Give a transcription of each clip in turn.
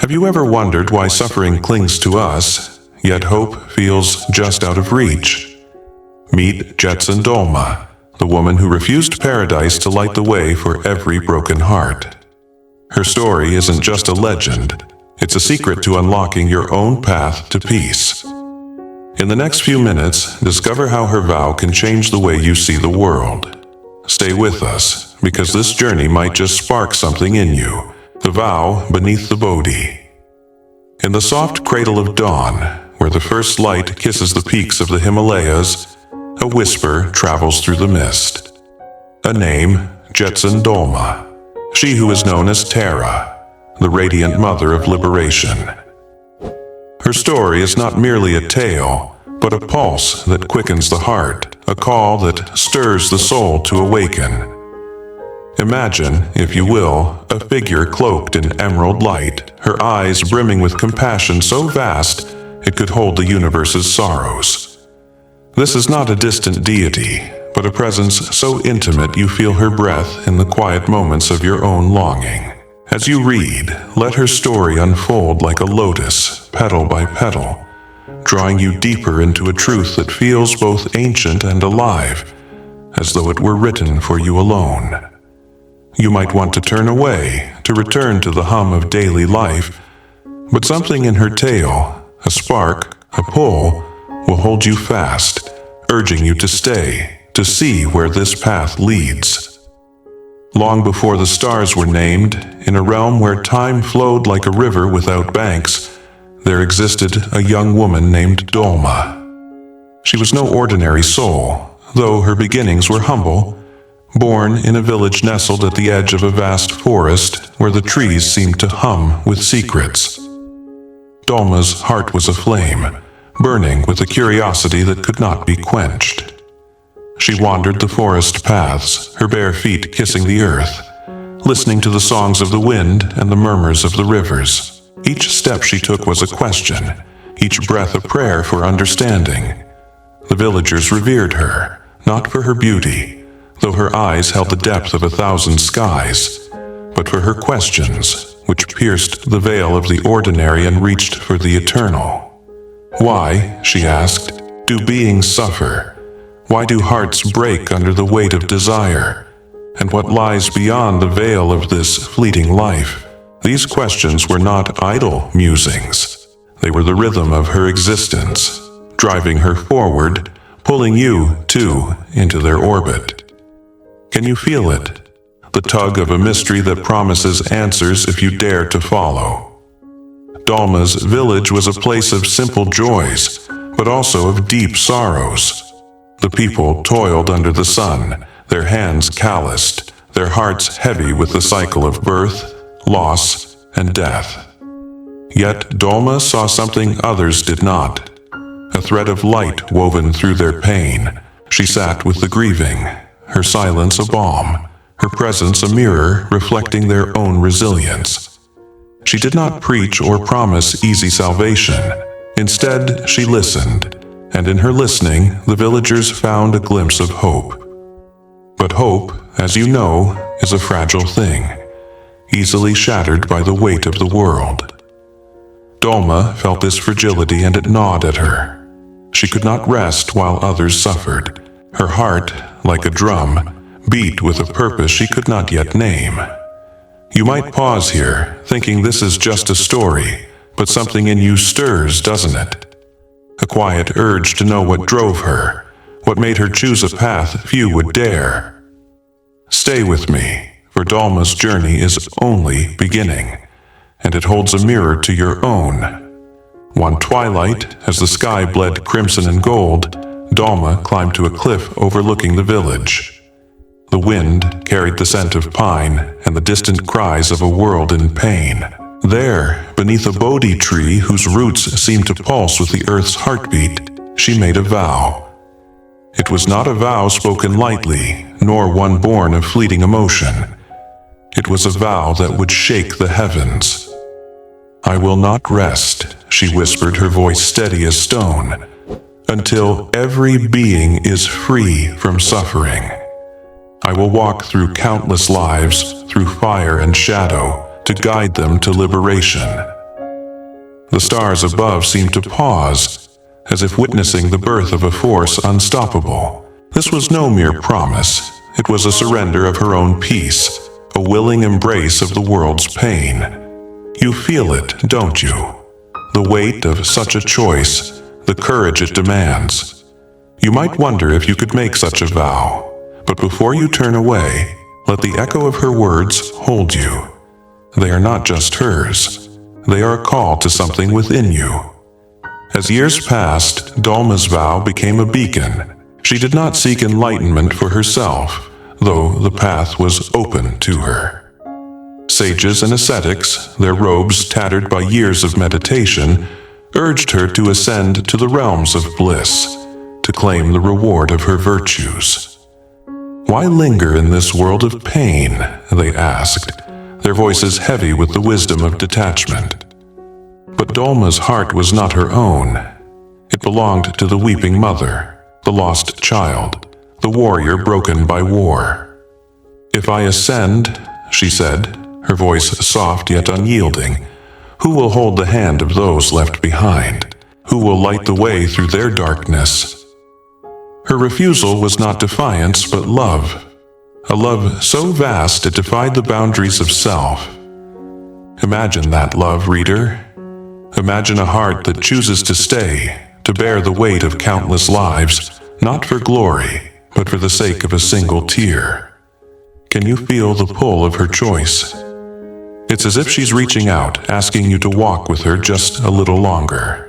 Have you ever wondered why suffering clings to us, yet hope feels just out of reach? Meet Jetsun Dolma, the woman who refused paradise to light the way for every broken heart. Her story isn't just a legend, it's a secret to unlocking your own path to peace. In the next few minutes, discover how her vow can change the way you see the world. Stay with us, because this journey might just spark something in you. The Vow Beneath the Bodhi. In the soft cradle of dawn, where the first light kisses the peaks of the Himalayas, a whisper travels through the mist. A name, Jetsun Dolma, she who is known as Tara, the radiant mother of liberation. Her story is not merely a tale, but a pulse that quickens the heart, a call that stirs the soul to awaken. Imagine, if you will, a figure cloaked in emerald light, her eyes brimming with compassion so vast it could hold the universe's sorrows. This is not a distant deity, but a presence so intimate you feel her breath in the quiet moments of your own longing. As you read, let her story unfold like a lotus, petal by petal, drawing you deeper into a truth that feels both ancient and alive, as though it were written for you alone. You might want to turn away, to return to the hum of daily life, but something in her tale, a spark, a pull, will hold you fast, urging you to stay, to see where this path leads. Long before the stars were named, in a realm where time flowed like a river without banks, there existed a young woman named Dolma. She was no ordinary soul, though her beginnings were humble. Born in a village nestled at the edge of a vast forest where the trees seemed to hum with secrets. Dolma's heart was aflame, burning with a curiosity that could not be quenched. She wandered the forest paths, her bare feet kissing the earth, listening to the songs of the wind and the murmurs of the rivers. Each step she took was a question, each breath a prayer for understanding. The villagers revered her, not for her beauty, though her eyes held the depth of 1,000 skies, but for her questions, which pierced the veil of the ordinary and reached for the eternal. Why, she asked, do beings suffer? Why do hearts break under the weight of desire? And what lies beyond the veil of this fleeting life? These questions were not idle musings. They were the rhythm of her existence, driving her forward, pulling you, too, into their orbit. Can you feel it? The tug of a mystery that promises answers if you dare to follow. Dolma's village was a place of simple joys, but also of deep sorrows. The people toiled under the sun, their hands calloused, their hearts heavy with the cycle of birth, loss, and death. Yet Dolma saw something others did not. A thread of light woven through their pain. She sat with the grieving, her silence a balm, her presence a mirror reflecting their own resilience. She did not preach or promise easy salvation. Instead, she listened, and in her listening, the villagers found a glimpse of hope. But hope, as you know, is a fragile thing, easily shattered by the weight of the world. Dolma felt this fragility and it gnawed at her. She could not rest while others suffered. Her heart, like a drum, beat with a purpose she could not yet name. You might pause here, thinking this is just a story, but something in you stirs, doesn't it? A quiet urge to know what drove her, what made her choose a path few would dare. Stay with me, for Dolma's journey is only beginning, and it holds a mirror to your own. One twilight, as the sky bled crimson and gold, Dolma climbed to a cliff overlooking the village. The wind carried the scent of pine and the distant cries of a world in pain. There, beneath a Bodhi tree whose roots seemed to pulse with the earth's heartbeat, she made a vow. It was not a vow spoken lightly, nor one born of fleeting emotion. It was a vow that would shake the heavens. I will not rest, she whispered, her voice steady as stone, until every being is free from suffering. I will walk through countless lives, through fire and shadow, to guide them to liberation. The stars above seemed to pause, as if witnessing the birth of a force unstoppable. This was no mere promise. It was a surrender of her own peace, a willing embrace of the world's pain. You feel it, don't you? The weight of such a choice, the courage it demands. You might wonder if you could make such a vow, but before you turn away, let the echo of her words hold you. They are not just hers. They are a call to something within you. As years passed, Dolma's vow became a beacon. She did not seek enlightenment for herself, though the path was open to her. Sages and ascetics, their robes tattered by years of meditation, urged her to ascend to the realms of bliss, to claim the reward of her virtues. Why linger in this world of pain? They asked, their voices heavy with the wisdom of detachment. But Dolma's heart was not her own. It belonged to the weeping mother, the lost child, the warrior broken by war. "If I ascend," she said, her voice soft yet unyielding, "who will hold the hand of those left behind? Who will light the way through their darkness?" Her refusal was not defiance, but love. A love so vast it defied the boundaries of self. Imagine that love, reader. Imagine a heart that chooses to stay, to bear the weight of countless lives, not for glory, but for the sake of a single tear. Can you feel the pull of her choice? It's as if she's reaching out, asking you to walk with her just a little longer.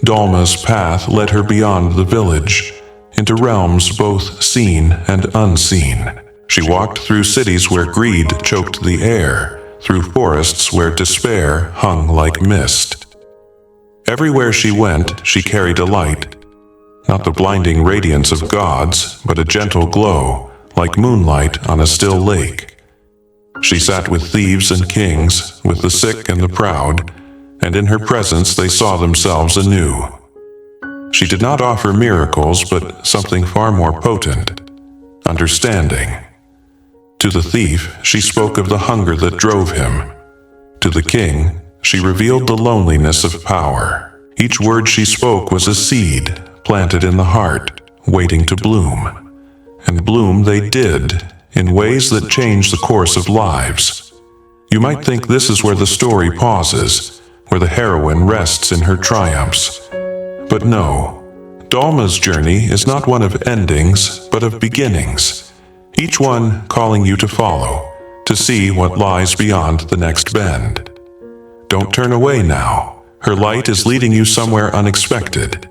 Dolma's path led her beyond the village, into realms both seen and unseen. She walked through cities where greed choked the air, through forests where despair hung like mist. Everywhere she went, she carried a light, not the blinding radiance of gods, but a gentle glow, like moonlight on a still lake. She sat with thieves and kings, with the sick and the proud, and in her presence they saw themselves anew. She did not offer miracles, but something far more potent: understanding. To the thief, she spoke of the hunger that drove him. To the king, she revealed the loneliness of power. Each word she spoke was a seed, planted in the heart, waiting to bloom. And bloom they did, in ways that changed the course of lives. You might think this is where the story pauses, where the heroine rests in her triumphs. But no, Dolma's journey is not one of endings, but of beginnings, each one calling you to follow, to see what lies beyond the next bend. Don't turn away now. Her light is leading you somewhere unexpected.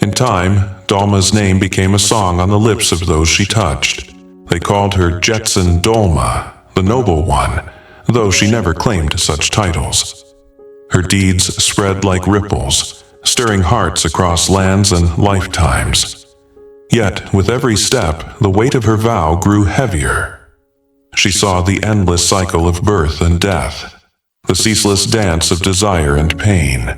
In time, Dolma's name became a song on the lips of those she touched. They called her Jetsun Dolma, the noble one, though she never claimed such titles. Her deeds spread like ripples, stirring hearts across lands and lifetimes. Yet, with every step, the weight of her vow grew heavier. She saw the endless cycle of birth and death, the ceaseless dance of desire and pain.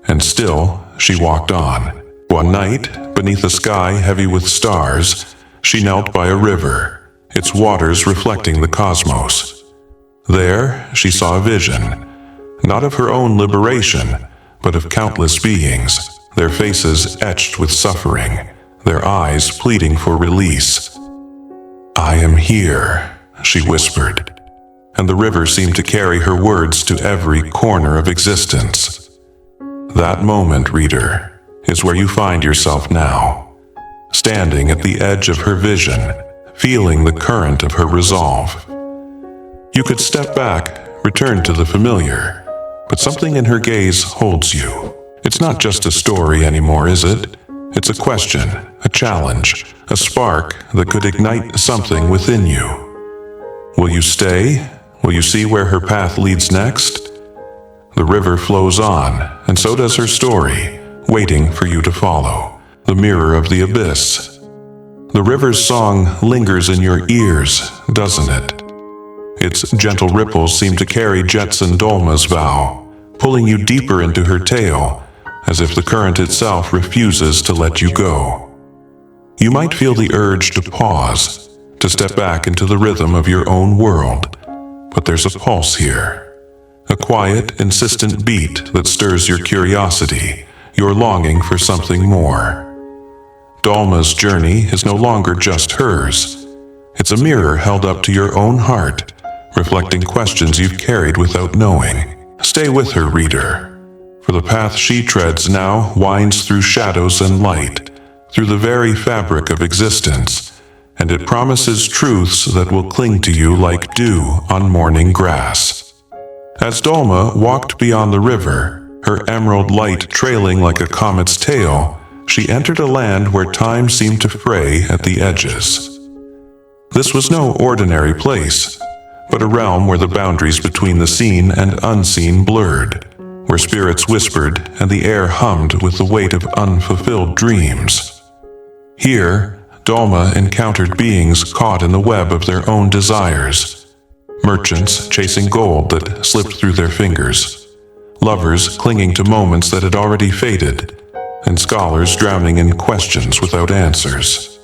And still, she walked on. One night, beneath a sky heavy with stars, she knelt by a river, its waters reflecting the cosmos. There, she saw a vision, not of her own liberation, but of countless beings, their faces etched with suffering, their eyes pleading for release. "I am here," she whispered, and the river seemed to carry her words to every corner of existence. That moment, reader, is where you find yourself now, standing at the edge of her vision, feeling the current of her resolve. You could step back, return to the familiar, but something in her gaze holds you. It's not just a story anymore, is it? It's a question, a challenge, a spark that could ignite something within you. Will you stay? Will you see where her path leads next? The river flows on, and so does her story, waiting for you to follow, the mirror of the abyss. The river's song lingers in your ears, doesn't it? Its gentle ripples seem to carry Jetsun Dolma's vow, pulling you deeper into her tale, as if the current itself refuses to let you go. You might feel the urge to pause, to step back into the rhythm of your own world, but there's a pulse here, a quiet, insistent beat that stirs your curiosity, your longing for something more. Dolma's journey is no longer just hers. It's a mirror held up to your own heart, reflecting questions you've carried without knowing. Stay with her, reader, for the path she treads now winds through shadows and light, through the very fabric of existence, and it promises truths that will cling to you like dew on morning grass. As Dolma walked beyond the river, her emerald light trailing like a comet's tail, she entered a land where time seemed to fray at the edges. This was no ordinary place, but a realm where the boundaries between the seen and unseen blurred, where spirits whispered and the air hummed with the weight of unfulfilled dreams. Here, Dolma encountered beings caught in the web of their own desires, merchants chasing gold that slipped through their fingers, lovers clinging to moments that had already faded, and scholars drowning in questions without answers.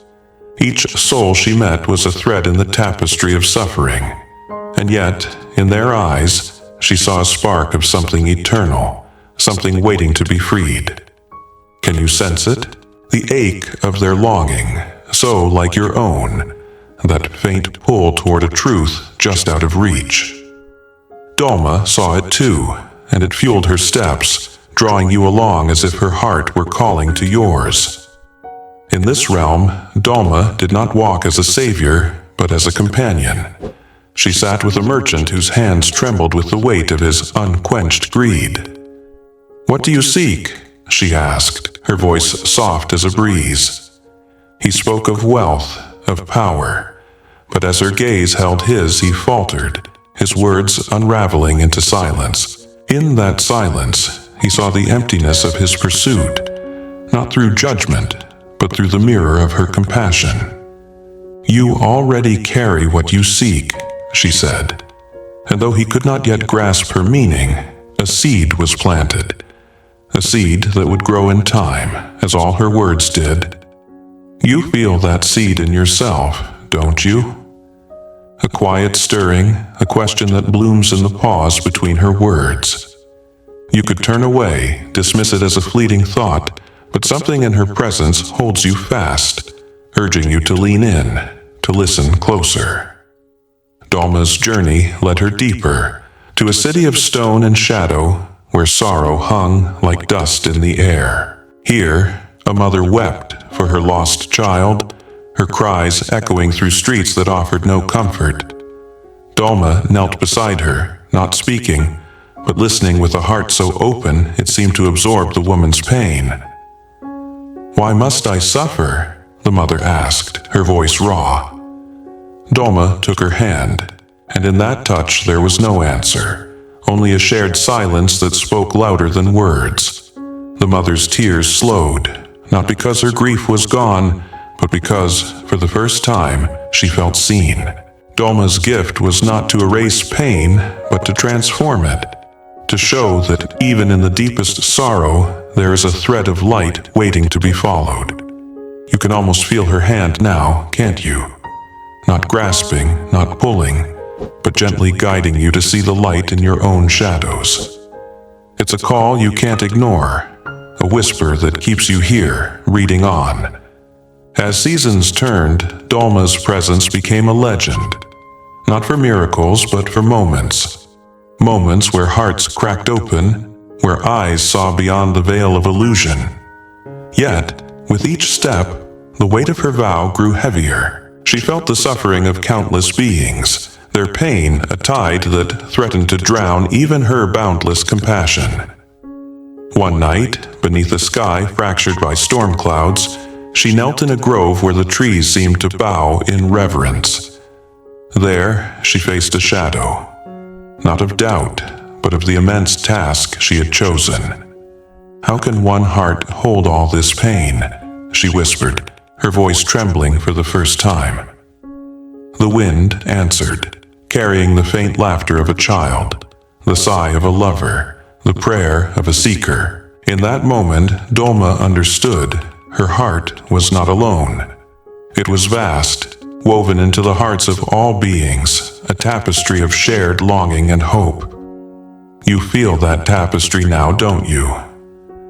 Each soul she met was a thread in the tapestry of suffering, and yet, in their eyes, she saw a spark of something eternal, something waiting to be freed. Can you sense it? The ache of their longing, so like your own, that faint pull toward a truth just out of reach. Dolma saw it too, and it fueled her steps, drawing you along as if her heart were calling to yours. In this realm, Dolma did not walk as a savior, but as a companion. She sat with a merchant whose hands trembled with the weight of his unquenched greed. "What do you seek?" she asked, her voice soft as a breeze. He spoke of wealth, of power, but as her gaze held his, he faltered, his words unraveling into silence. In that silence, he saw the emptiness of his pursuit, not through judgment, but through the mirror of her compassion. "You already carry what you seek," she said. And though he could not yet grasp her meaning, a seed was planted, a seed that would grow in time, as all her words did. You feel that seed in yourself, don't you? A quiet stirring, a question that blooms in the pause between her words. You could turn away, dismiss it as a fleeting thought, but something in her presence holds you fast, urging you to lean in, to listen closer. Dolma's journey led her deeper, to a city of stone and shadow, where sorrow hung like dust in the air. Here, a mother wept for her lost child, her cries echoing through streets that offered no comfort. Dolma knelt beside her, not speaking, but listening with a heart so open it seemed to absorb the woman's pain. "Why must I suffer?" the mother asked, her voice raw. Dolma took her hand, and in that touch there was no answer, only a shared silence that spoke louder than words. The mother's tears slowed, not because her grief was gone, but because, for the first time, she felt seen. Dolma's gift was not to erase pain, but to transform it, to show that even in the deepest sorrow, there is a thread of light waiting to be followed. You can almost feel her hand now, can't you? Not grasping, not pulling, but gently guiding you to see the light in your own shadows. It's a call you can't ignore, a whisper that keeps you here, reading on. As seasons turned, Dolma's presence became a legend, not for miracles, but for moments. Moments where hearts cracked open, where eyes saw beyond the veil of illusion. Yet, with each step, the weight of her vow grew heavier. She felt the suffering of countless beings, their pain a tide that threatened to drown even her boundless compassion. One night, beneath a sky fractured by storm clouds, she knelt in a grove where the trees seemed to bow in reverence. There, she faced a shadow, not of doubt, but of the immense task she had chosen. "How can one heart hold all this pain?" she whispered, her voice trembling for the first time. The wind answered, carrying the faint laughter of a child, the sigh of a lover, the prayer of a seeker. In that moment, Dolma understood her heart was not alone. It was vast, woven into the hearts of all beings, a tapestry of shared longing and hope. You feel that tapestry now, don't you?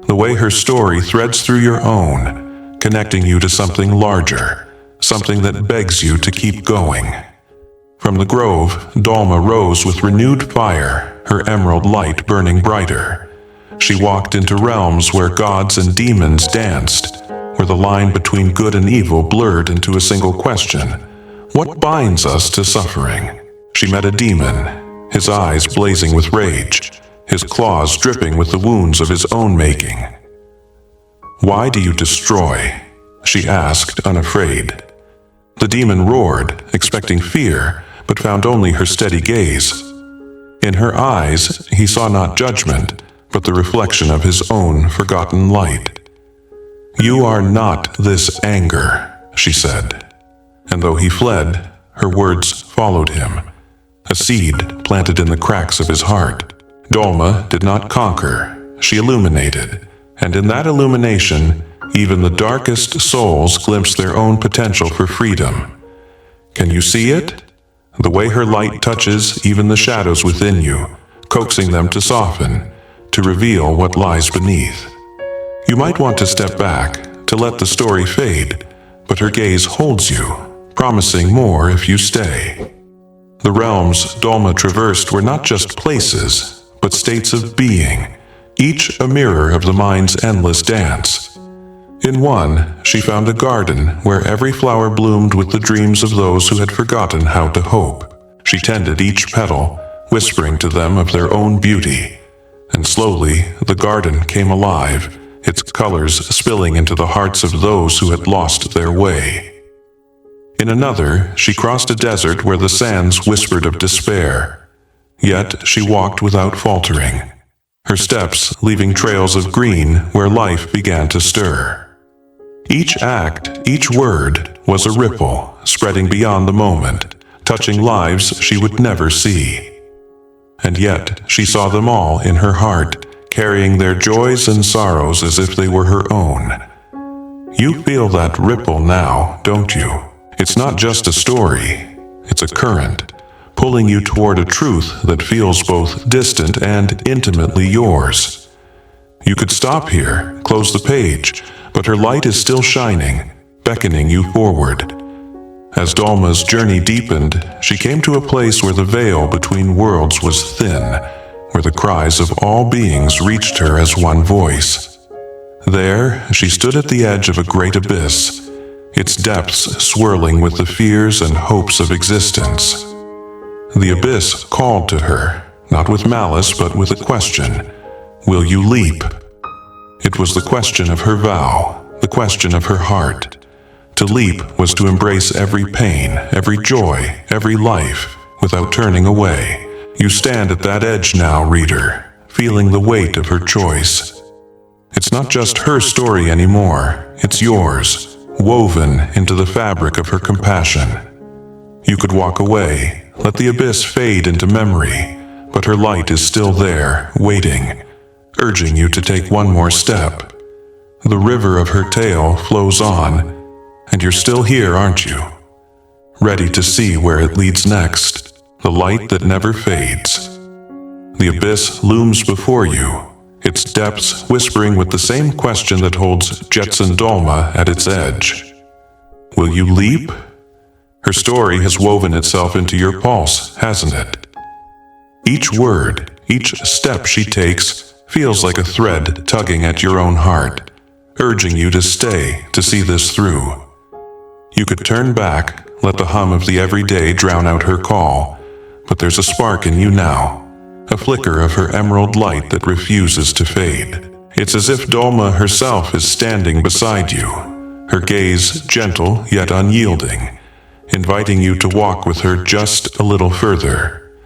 The way her story threads through your own, connecting you to something larger, something that begs you to keep going. From the grove, Dolma rose with renewed fire, her emerald light burning brighter. She walked into realms where gods and demons danced, where the line between good and evil blurred into a single question: what binds us to suffering? She met a demon, his eyes blazing with rage, his claws dripping with the wounds of his own making. "Why do you destroy?" she asked, unafraid. The demon roared, expecting fear, but found only her steady gaze. In her eyes, he saw not judgment, but the reflection of his own forgotten light. "You are not this anger," she said. And though he fled, her words followed him, a seed planted in the cracks of his heart. Dolma did not conquer, she illuminated, and in that illumination, even the darkest souls glimpsed their own potential for freedom. Can you see it? The way her light touches even the shadows within you, coaxing them to soften, to reveal what lies beneath. You might want to step back, to let the story fade, but her gaze holds you, promising more if you stay. The realms Dolma traversed were not just places, but states of being, each a mirror of the mind's endless dance. In one, she found a garden where every flower bloomed with the dreams of those who had forgotten how to hope. She tended each petal, whispering to them of their own beauty. And slowly, the garden came alive, its colors spilling into the hearts of those who had lost their way. In another, she crossed a desert where the sands whispered of despair. Yet she walked without faltering, her steps leaving trails of green where life began to stir. Each act, each word, was a ripple, spreading beyond the moment, touching lives she would never see. And yet, she saw them all in her heart, carrying their joys and sorrows as if they were her own. You feel that ripple now, don't you? It's not just a story, it's a current, pulling you toward a truth that feels both distant and intimately yours. You could stop here, close the page, but her light is still shining, beckoning you forward. As Dolma's journey deepened, she came to a place where the veil between worlds was thin, where the cries of all beings reached her as one voice. There, she stood at the edge of a great abyss, its depths swirling with the fears and hopes of existence. The abyss called to her, not with malice but with a question: will you leap? It was the question of her vow, the question of her heart. To leap was to embrace every pain, every joy, every life, without turning away. You stand at that edge now, reader, feeling the weight of her choice. It's not just her story anymore, it's yours, woven into the fabric of her compassion. You could walk away, let the abyss fade into memory, but her light is still there, waiting, urging you to take one more step. The river of her tale flows on, and you're still here, aren't you? Ready to see where it leads next, the light that never fades. The abyss looms before you, its depths whispering with the same question that holds Jetsun Dolma at its edge. Will you leap? Her story has woven itself into your pulse, hasn't it? Each word, each step she takes, feels like a thread tugging at your own heart, urging you to stay, to see this through. You could turn back, let the hum of the everyday drown out her call, but there's a spark in you now, a flicker of her emerald light that refuses to fade. It's as if Dolma herself is standing beside you, her gaze gentle yet unyielding, inviting you to walk with her just a little further.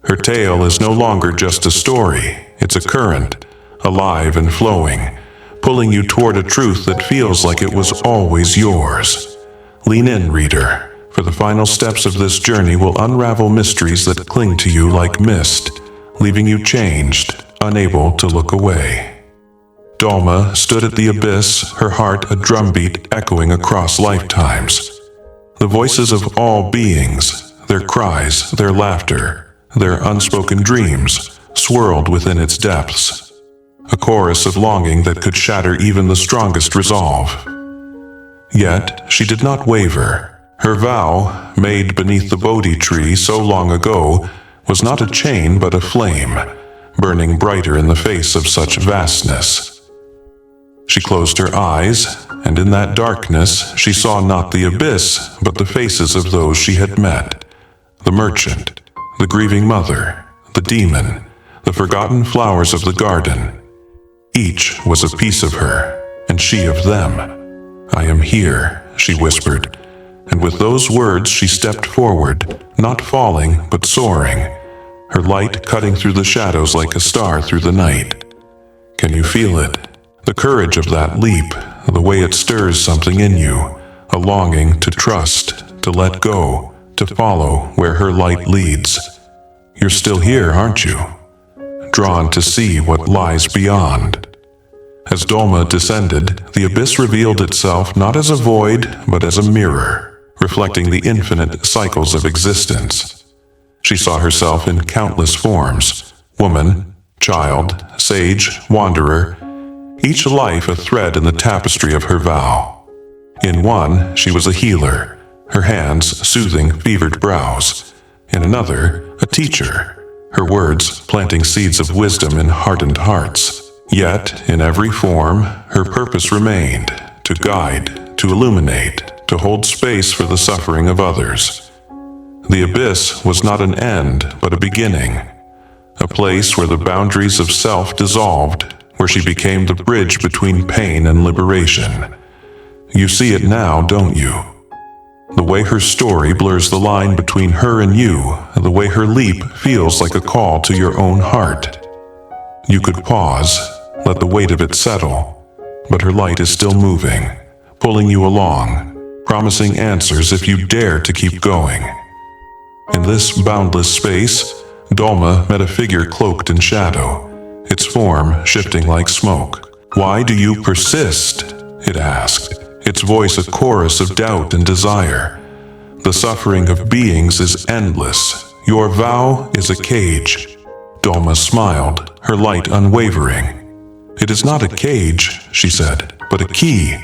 Her tale is no longer just a story, it's a current, alive and flowing, pulling you toward a truth that feels like it was always yours. Lean in, reader, for the final steps of this journey will unravel mysteries that cling to you like mist, leaving you changed, unable to look away. Dolma stood at the abyss, her heart a drumbeat echoing across lifetimes. The voices of all beings, their cries, their laughter, their unspoken dreams, swirled within its depths, a chorus of longing that could shatter even the strongest resolve. Yet she did not waver. Her vow, made beneath the Bodhi tree so long ago, was not a chain but a flame, burning brighter in the face of such vastness. She closed her eyes, and in that darkness she saw not the abyss, but the faces of those she had met: the merchant, the grieving mother, the demon, the forgotten flowers of the garden. Each was a piece of her, and she of them. "I am here," she whispered, and with those words she stepped forward, not falling but soaring, her light cutting through the shadows like a star through the night. Can you feel it? The courage of that leap, the way it stirs something in you, a longing to trust, to let go, to follow where her light leads. You're still here, aren't you? Drawn to see what lies beyond. As Dolma descended, the abyss revealed itself not as a void, but as a mirror, reflecting the infinite cycles of existence. She saw herself in countless forms: woman, child, sage, wanderer, each life a thread in the tapestry of her vow. In one, she was a healer, her hands soothing fevered brows. In another, a teacher, her words planting seeds of wisdom in hardened hearts. Yet, in every form, her purpose remained: to guide, to illuminate, to hold space for the suffering of others. The abyss was not an end, but a beginning, a place where the boundaries of self dissolved, where she became the bridge between pain and liberation. You see it now, don't you? The way her story blurs the line between her and you, the way her leap feels like a call to your own heart. You could pause, let the weight of it settle, but her light is still moving, pulling you along, promising answers if you dare to keep going. In this boundless space, Dolma met a figure cloaked in shadow, its form shifting like smoke. "Why do you persist?" it asked, its voice a chorus of doubt and desire. "The suffering of beings is endless. Your vow is a cage." Dolma smiled, her light unwavering. "It is not a cage," she said, "but a key.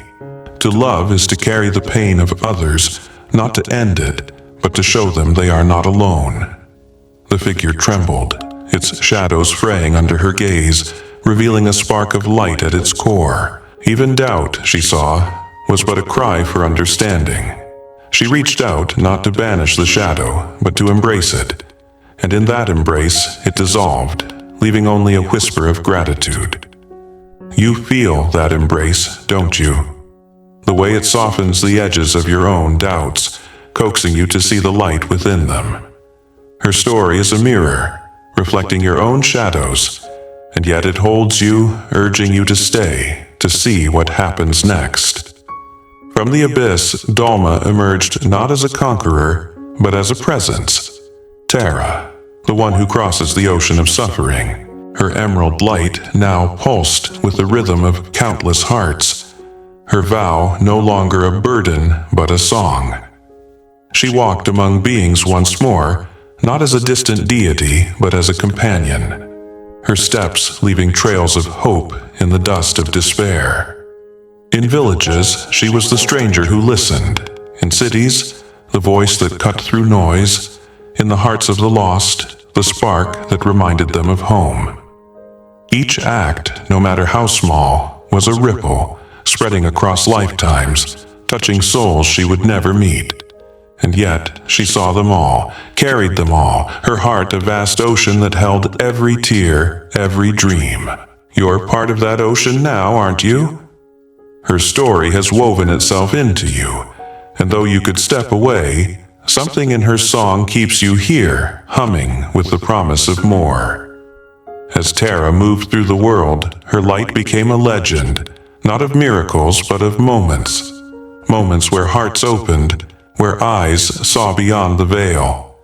To love is to carry the pain of others, not to end it, but to show them they are not alone." The figure trembled, its shadows fraying under her gaze, revealing a spark of light at its core. Even doubt, she saw, was but a cry for understanding. She reached out not to banish the shadow, but to embrace it. And in that embrace, it dissolved, leaving only a whisper of gratitude. You feel that embrace, don't you? The way it softens the edges of your own doubts, coaxing you to see the light within them. Her story is a mirror, reflecting your own shadows, and yet it holds you, urging you to stay, to see what happens next. From the abyss, Dolma emerged not as a conqueror, but as a presence. Tara, the one who crosses the ocean of suffering. Her emerald light now pulsed with the rhythm of countless hearts. Her vow no longer a burden, but a song. She walked among beings once more, not as a distant deity, but as a companion. Her steps leaving trails of hope in the dust of despair. In villages, she was the stranger who listened. In cities, the voice that cut through noise. In the hearts of the lost, the spark that reminded them of home. Each act, no matter how small, was a ripple, spreading across lifetimes, touching souls she would never meet. And yet, she saw them all, carried them all, her heart a vast ocean that held every tear, every dream. You're part of that ocean now, aren't you? Her story has woven itself into you, and though you could step away, something in her song keeps you here, humming with the promise of more. As Tara moved through the world, her light became a legend, not of miracles, but of moments. Moments where hearts opened, where eyes saw beyond the veil.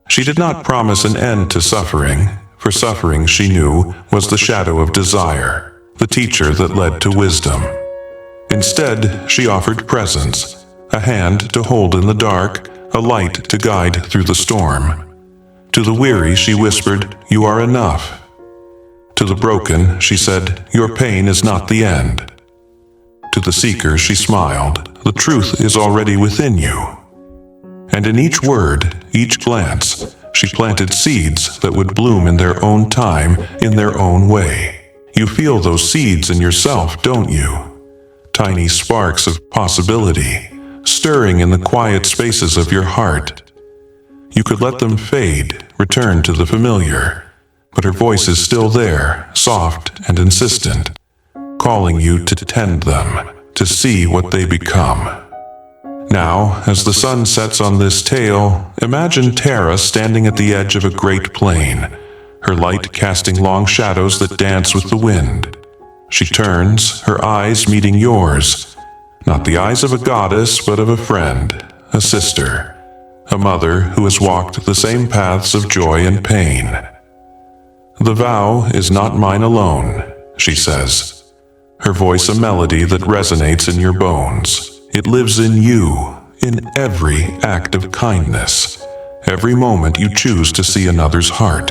She did not promise an end to suffering, for suffering, she knew, was the shadow of desire, the teacher that led to wisdom. Instead, she offered presence, a hand to hold in the dark, a light to guide through the storm. To the weary, she whispered, "You are enough. To the broken, she said, "Your pain is not the end." To the seeker, she smiled, "The truth is already within you." And in each word, each glance, she planted seeds that would bloom in their own time, in their own way. You feel those seeds in yourself, don't you? Tiny sparks of possibility, stirring in the quiet spaces of your heart. You could let them fade, return to the familiar, but her voice is still there, soft and insistent, calling you to tend them, to see what they become. Now, as the sun sets on this tale, imagine Tara standing at the edge of a great plain, her light casting long shadows that dance with the wind. She turns, her eyes meeting yours, not the eyes of a goddess, but of a friend, a sister, a mother who has walked the same paths of joy and pain. "The vow is not mine alone," she says, her voice a melody that resonates in your bones. It lives in you, in every act of kindness, every moment you choose to see another's heart.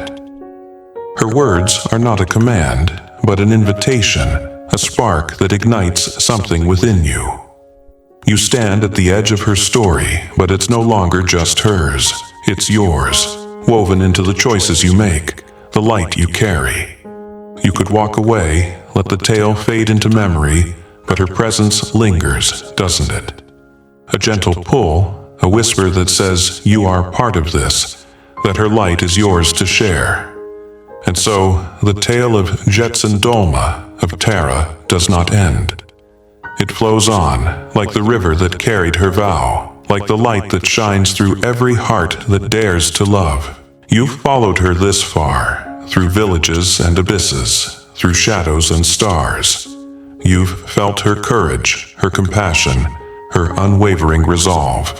Her words are not a command, but an invitation, a spark that ignites something within you. You stand at the edge of her story, but it's no longer just hers. It's yours, woven into the choices you make, the light you carry. You could walk away, let the tale fade into memory, but her presence lingers, doesn't it? A gentle pull, a whisper that says you are part of this, that her light is yours to share. And so, the tale of Jetsun Dolma, of Tara, does not end. It flows on, like the river that carried her vow, like the light that shines through every heart that dares to love. You've followed her this far, through villages and abysses, through shadows and stars. You've felt her courage, her compassion, her unwavering resolve.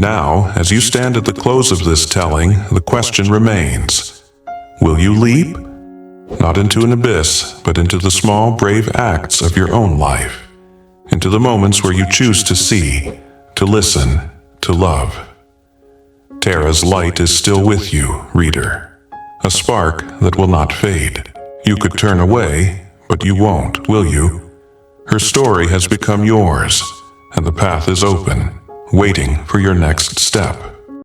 Now, as you stand at the close of this telling, the question remains. Will you leap? Not into an abyss, but into the small, brave acts of your own life. Into the moments where you choose to see, to listen, to love. Tara's light is still with you, reader. A spark that will not fade. You could turn away, but you won't, will you? Her story has become yours, and the path is open, waiting for your next step.